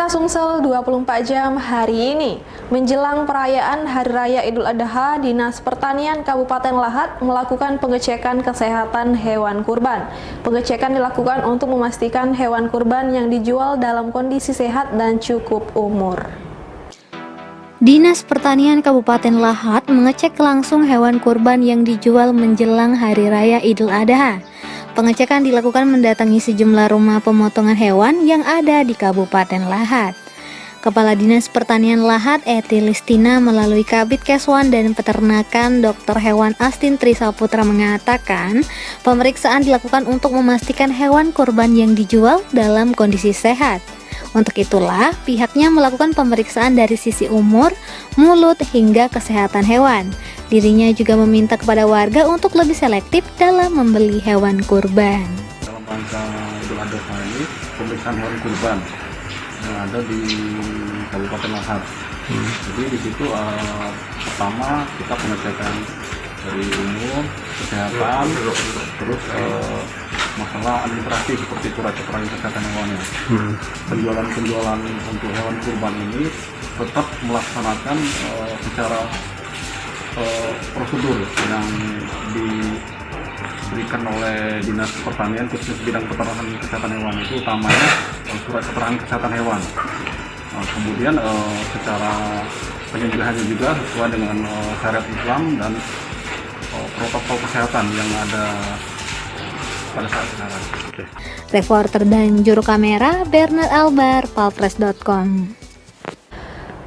Pemirsa Sumsel 24 jam hari ini, menjelang perayaan Hari Raya Idul Adha, Dinas Pertanian Kabupaten Lahat melakukan pengecekan kesehatan hewan kurban. Pengecekan dilakukan untuk memastikan hewan kurban yang dijual dalam kondisi sehat dan cukup umur. Dinas Pertanian Kabupaten Lahat mengecek langsung hewan kurban yang dijual menjelang Hari Raya Idul Adha. Pengecekan dilakukan mendatangi sejumlah rumah pemotongan hewan yang ada di Kabupaten Lahat. Kepala Dinas Pertanian Lahat, Eti Listina, melalui Kabid Keswan dan Peternakan Dr. Hewan Astin Trisaputra mengatakan, pemeriksaan dilakukan untuk memastikan hewan kurban yang dijual dalam kondisi sehat. Untuk itulah, pihaknya melakukan pemeriksaan dari sisi umur, mulut, hingga kesehatan hewan. Dirinya juga meminta kepada warga untuk lebih selektif dalam membeli hewan kurban. Dalam rangka Idul Adha ini, pemeriksaan hewan kurban yang ada di Kabupaten Lahat. Jadi di situ pertama kita pengecekan dari umur, kesehatan, terus masalah administrasi seperti surat keterangan kesehatan hewannya. Penjualan untuk hewan kurban ini tetap melaksanakan secara prosedur yang diberikan oleh Dinas Pertanian khusus bidang peternakan kesehatan hewan, itu utamanya surat keterangan kesehatan hewan. Kemudian secara penyembelihannya juga sesuai dengan syariat Islam dan protokol kesehatan yang ada pada saat sekarang. Reporter dan juru kamera Bernard Albar, palpres.com.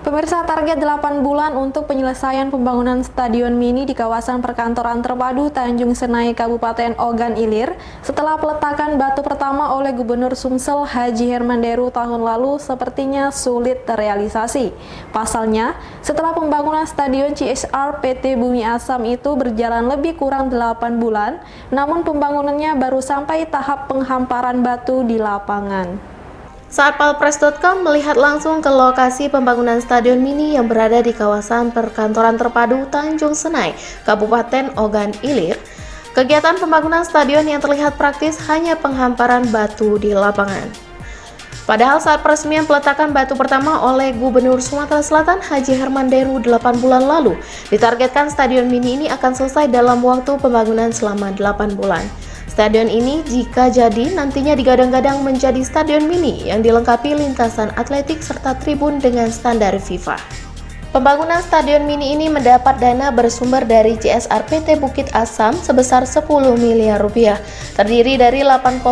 Pemirsa, target 8 bulan untuk penyelesaian pembangunan stadion mini di kawasan perkantoran terpadu Tanjung Senai, Kabupaten Ogan Ilir setelah peletakan batu pertama oleh Gubernur Sumsel Haji Herman Deru tahun lalu sepertinya sulit terrealisasi. Pasalnya, setelah pembangunan stadion CSR PT Bumi Asam itu berjalan lebih kurang 8 bulan, namun pembangunannya baru sampai tahap penghamparan batu di lapangan. Saat palpres.com melihat langsung ke lokasi pembangunan stadion mini yang berada di kawasan perkantoran terpadu Tanjung Senai, Kabupaten Ogan Ilir, kegiatan pembangunan stadion yang terlihat praktis hanya penghamparan batu di lapangan. Padahal saat peresmian peletakan batu pertama oleh Gubernur Sumatera Selatan Haji Herman Deru 8 bulan lalu, ditargetkan stadion mini ini akan selesai dalam waktu pembangunan selama 8 bulan. Stadion ini jika jadi nantinya digadang-gadang menjadi stadion mini yang dilengkapi lintasan atletik serta tribun dengan standar FIFA. Pembangunan stadion mini ini mendapat dana bersumber dari CSR PT Bukit Asam sebesar 10 miliar rupiah, terdiri dari 8,5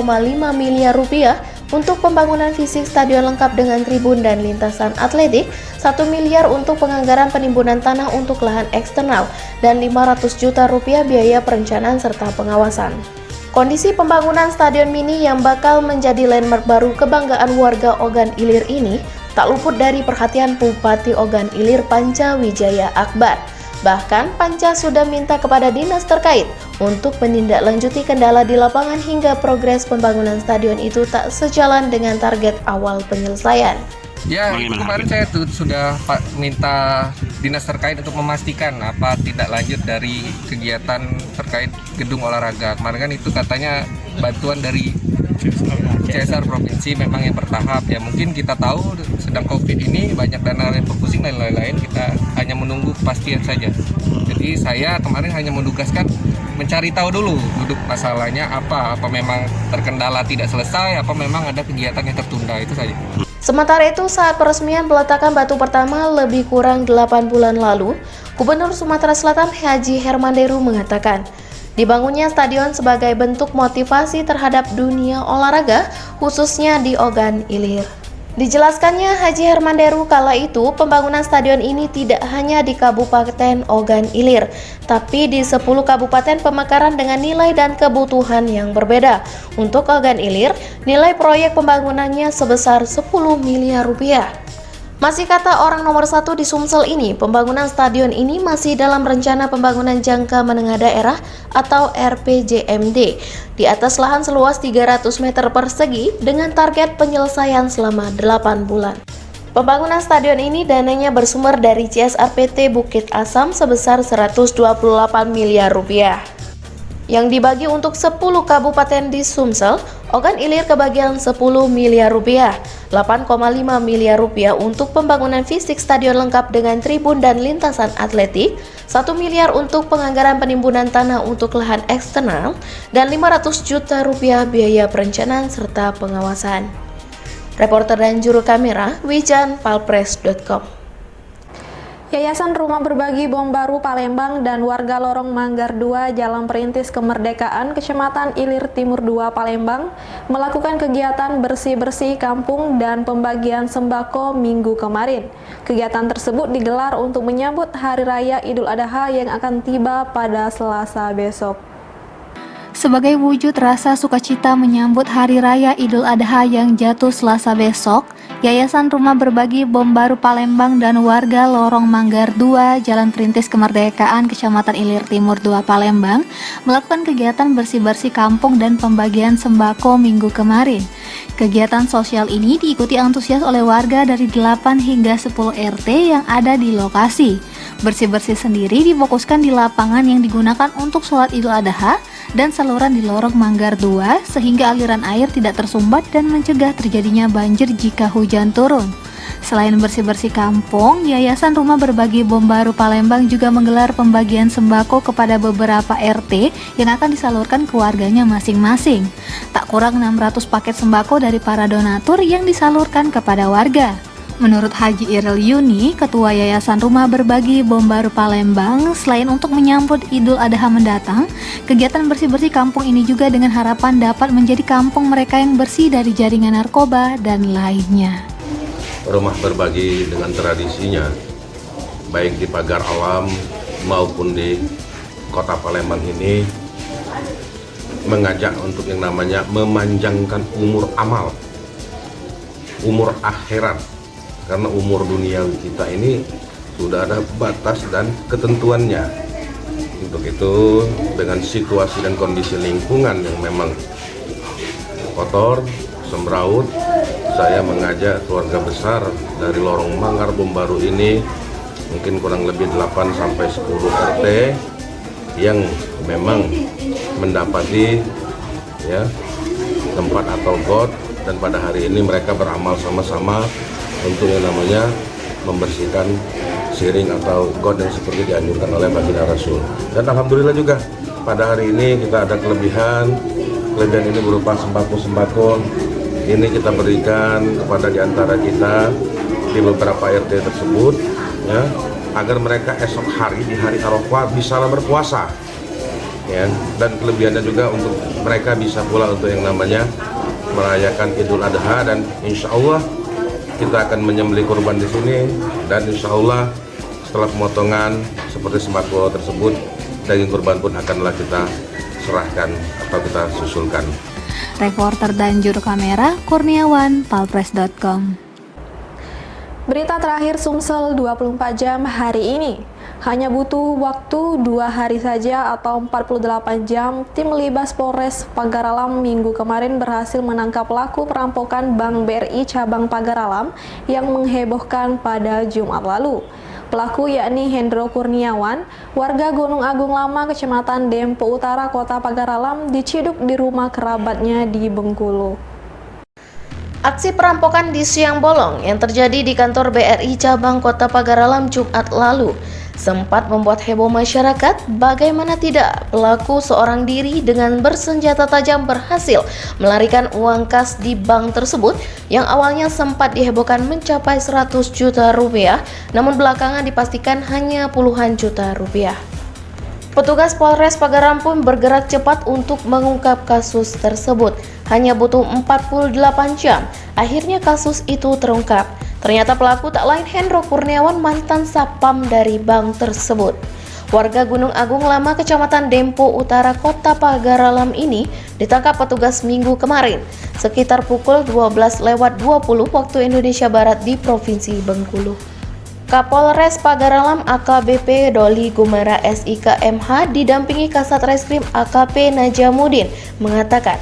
miliar rupiah untuk pembangunan fisik stadion lengkap dengan tribun dan lintasan atletik, 1 miliar untuk penganggaran penimbunan tanah untuk lahan eksternal, dan 500 juta rupiah biaya perencanaan serta pengawasan. Kondisi pembangunan stadion mini yang bakal menjadi landmark baru kebanggaan warga Ogan Ilir ini tak luput dari perhatian Bupati Ogan Ilir Panca Wijaya Akbar. Bahkan Panca sudah minta kepada dinas terkait untuk menindaklanjuti kendala di lapangan hingga progres pembangunan stadion itu tak sejalan dengan target awal penyelesaian. Ya, itu kemarin saya sudah minta dinas terkait untuk memastikan apa tidak lanjut dari kegiatan terkait gedung olahraga. Kemarin kan itu katanya bantuan dari CSR Provinsi memang yang bertahap. Ya mungkin kita tahu sedang COVID ini banyak dana refocusing dan lain-lain, kita hanya menunggu kepastian saja. Jadi saya kemarin hanya mendugaskan mencari tahu dulu duduk masalahnya apa memang terkendala tidak selesai, apa memang ada kegiatan yang tertunda, itu saja. Sementara itu, saat peresmian peletakan batu pertama lebih kurang 8 bulan lalu, Gubernur Sumatera Selatan Haji Herman Deru mengatakan, dibangunnya stadion sebagai bentuk motivasi terhadap dunia olahraga, khususnya di Ogan Ilir. Dijelaskannya Haji Herman Deru kala itu, pembangunan stadion ini tidak hanya di Kabupaten Ogan Ilir, tapi di 10 kabupaten pemekaran dengan nilai dan kebutuhan yang berbeda. Untuk Ogan Ilir, nilai proyek pembangunannya sebesar 10 miliar rupiah. Masih kata orang nomor 1 di Sumsel ini, pembangunan stadion ini masih dalam rencana pembangunan jangka menengah daerah atau RPJMD di atas lahan seluas 300 meter persegi dengan target penyelesaian selama 8 bulan. Pembangunan stadion ini dananya bersumber dari CSR PT Bukit Asam sebesar 128 miliar rupiah. yang dibagi untuk 10 kabupaten di Sumsel Ogan Ilir kebagian 10 miliar rupiah, 8,5 miliar rupiah untuk pembangunan fisik stadion lengkap dengan tribun dan lintasan atletik, 1 miliar untuk penganggaran penimbunan tanah untuk lahan eksternal, dan 500 juta rupiah biaya perencanaan serta pengawasan. Reporter dan juru kamera, Wijan, palpres.com. Yayasan Rumah Berbagi Bom Baru Palembang dan warga Lorong Manggar 2 Jalan Perintis Kemerdekaan Kecamatan Ilir Timur 2 Palembang melakukan kegiatan bersih-bersih kampung dan pembagian sembako minggu kemarin. Kegiatan tersebut digelar untuk menyambut Hari Raya Idul Adha yang akan tiba pada Selasa besok. Sebagai wujud rasa sukacita menyambut Hari Raya Idul Adha yang jatuh Selasa besok, Yayasan Rumah Berbagi Bom Baru Palembang dan warga Lorong Manggar 2 Jalan Perintis Kemerdekaan Kecamatan Ilir Timur 2 Palembang melakukan kegiatan bersih-bersih kampung dan pembagian sembako minggu kemarin. Kegiatan sosial ini diikuti antusias oleh warga dari 8 hingga 10 RT yang ada di lokasi. Bersih-bersih sendiri difokuskan di lapangan yang digunakan untuk sholat Idul Adha dan saluran di Lorong Manggar 2 sehingga aliran air tidak tersumbat dan mencegah terjadinya banjir jika hujan turun. Selain bersih-bersih kampung, Yayasan Rumah Berbagi Bom Baru Palembang juga menggelar pembagian sembako kepada beberapa RT yang akan disalurkan ke warganya masing-masing. Tak kurang 600 paket sembako dari para donatur yang disalurkan kepada warga. Menurut Haji Irel Yuni, Ketua Yayasan Rumah Berbagi Bom Baru Palembang, selain untuk menyambut Idul Adha mendatang, kegiatan bersih-bersih kampung ini juga dengan harapan dapat menjadi kampung mereka yang bersih dari jaringan narkoba dan lainnya. Rumah berbagi dengan tradisinya, baik di Pagar Alam maupun di Kota Palembang ini, mengajak untuk yang namanya memanjangkan umur amal, umur akhirat. Karena umur duniawi kita ini sudah ada batas dan ketentuannya. Untuk itu, dengan situasi dan kondisi lingkungan yang memang kotor, semraut, saya mengajak keluarga besar dari Lorong Manggar Bom Baru ini, mungkin kurang lebih 8-10 RT yang memang mendapati tempat atau got, dan pada hari ini mereka beramal sama-sama untuk yang namanya membersihkan siring atau got yang seperti dianjurkan oleh baginda Rasul. Dan alhamdulillah juga pada hari ini kita ada kelebihan ini berupa sembako-sembako. Ini kita berikan kepada diantara kita di beberapa RT tersebut, ya, agar mereka esok hari di hari Arafah bisa berpuasa, ya. Dan kelebihannya juga untuk mereka bisa pula untuk yang namanya merayakan Idul Adha, dan insya Allah kita akan menyembelih kurban di sini, dan insya Allah setelah pemotongan seperti sembako tersebut, daging kurban pun akanlah kita serahkan atau kita susulkan. Reporter dan juru kamera, Kurniawan, palpres.com. Berita terakhir Sumsel 24 jam hari ini. Hanya butuh waktu 2 hari saja atau 48 jam, tim Libas Polres Pagaralam minggu kemarin berhasil menangkap pelaku perampokan Bank BRI cabang Pagaralam yang menghebohkan pada Jumat lalu. Pelaku yakni Hendro Kurniawan, warga Gunung Agung Lama, Kecamatan Dempo Utara, Kota Pagaralam, diciduk di rumah kerabatnya di Bengkulu. Aksi perampokan di siang bolong yang terjadi di kantor BRI cabang Kota Pagaralam Jumat lalu sempat membuat heboh masyarakat. Bagaimana tidak, pelaku seorang diri dengan bersenjata tajam berhasil melarikan uang kas di bank tersebut yang awalnya sempat dihebohkan mencapai 100 juta rupiah, namun belakangan dipastikan hanya puluhan juta rupiah. Petugas Polres Pagaralam pun bergerak cepat untuk mengungkap kasus tersebut. Hanya butuh 48 jam, akhirnya kasus itu terungkap. Ternyata pelaku tak lain Hendro Kurniawan, mantan satpam dari bank tersebut. Warga Gunung Agung Lama, Kecamatan Dempo Utara, Kota Pagaralam ini ditangkap petugas minggu kemarin sekitar pukul 12:20 waktu Indonesia Barat di Provinsi Bengkulu. Kapolres Pagaralam AKBP Doli Gumera SIK MH didampingi Kasat Reskrim AKP Najamuddin mengatakan,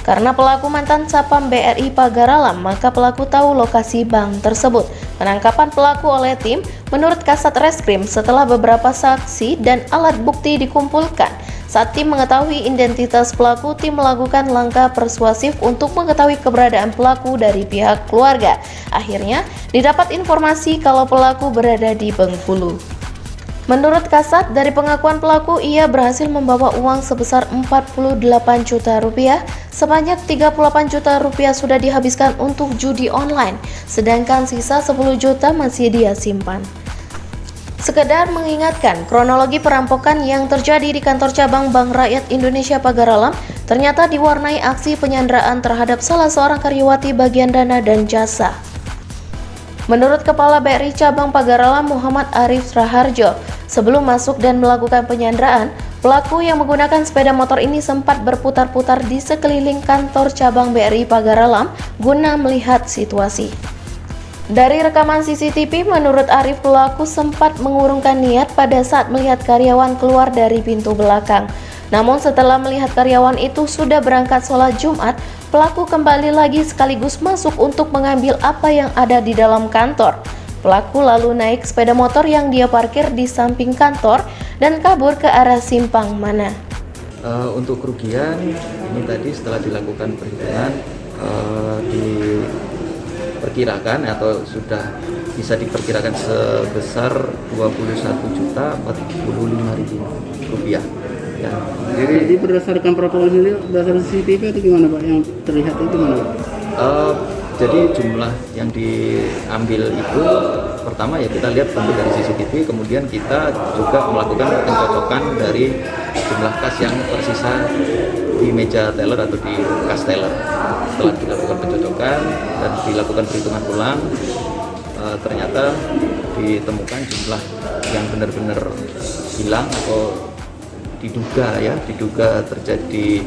karena pelaku mantan satpam BRI Pagaralam, maka pelaku tahu lokasi bank tersebut. Penangkapan pelaku oleh tim menurut Kasat Reskrim setelah beberapa saksi dan alat bukti dikumpulkan, Saat tim mengetahui identitas pelaku, tim melakukan langkah persuasif untuk mengetahui keberadaan pelaku dari pihak keluarga. Akhirnya, didapat informasi kalau pelaku berada di Bengkulu. Menurut Kasat, dari pengakuan pelaku, ia berhasil membawa uang sebesar 48 juta rupiah, sebanyak 38 juta rupiah sudah dihabiskan untuk judi online, sedangkan sisa 10 juta masih dia simpan. Sekedar mengingatkan, kronologi perampokan yang terjadi di kantor cabang Bank Rakyat Indonesia Pagaralam ternyata diwarnai aksi penyanderaan terhadap salah seorang karyawati bagian dana dan jasa. Menurut Kepala BRI Cabang Pagaralam Muhammad Arif Raharjo, sebelum masuk dan melakukan penyanderaan, pelaku yang menggunakan sepeda motor ini sempat berputar-putar di sekeliling kantor cabang BRI Pagaralam guna melihat situasi. Dari rekaman CCTV, menurut Arif, pelaku sempat mengurungkan niat pada saat melihat karyawan keluar dari pintu belakang. Namun setelah melihat karyawan itu sudah berangkat sholat Jumat, pelaku kembali lagi sekaligus masuk untuk mengambil apa yang ada di dalam kantor. Pelaku lalu naik sepeda motor yang dia parkir di samping kantor dan kabur ke arah Simpang Mana. Untuk kerugian ini tadi setelah dilakukan perhitungan diperkirakan atau sudah bisa diperkirakan sebesar 21.045.000 rupiah. Ya. Jadi berdasarkan perampokan ini berdasarkan CCTV itu gimana Pak? Yang terlihat itu gimana Pak? Jadi jumlah yang diambil itu pertama ya kita lihat tentu dari CCTV, kemudian kita juga melakukan pencocokan dari jumlah kas yang tersisa di meja teller atau di kas teller. Setelah dilakukan pencocokan dan dilakukan perhitungan ulang, ternyata ditemukan jumlah yang benar-benar hilang atau diduga terjadi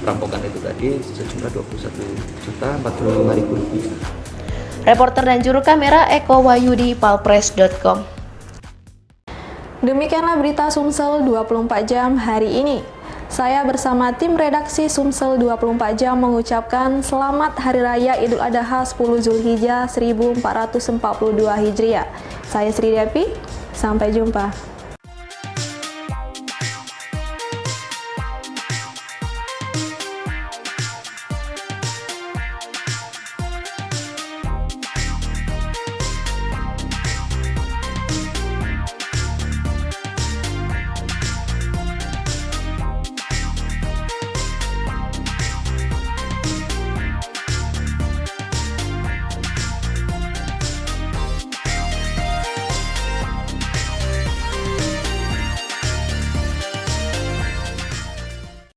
perampokan itu tadi sejumlah 21.045.000 rupiah. Reporter dan juru kamera Eko Wahyudi, palpres.com. Demikianlah berita Sumsel 24 jam hari ini. Saya bersama tim redaksi Sumsel 24 jam mengucapkan selamat Hari Raya Idul Adha 10 Zulhijjah 1442 Hijriah. Saya Sri Devi, sampai jumpa.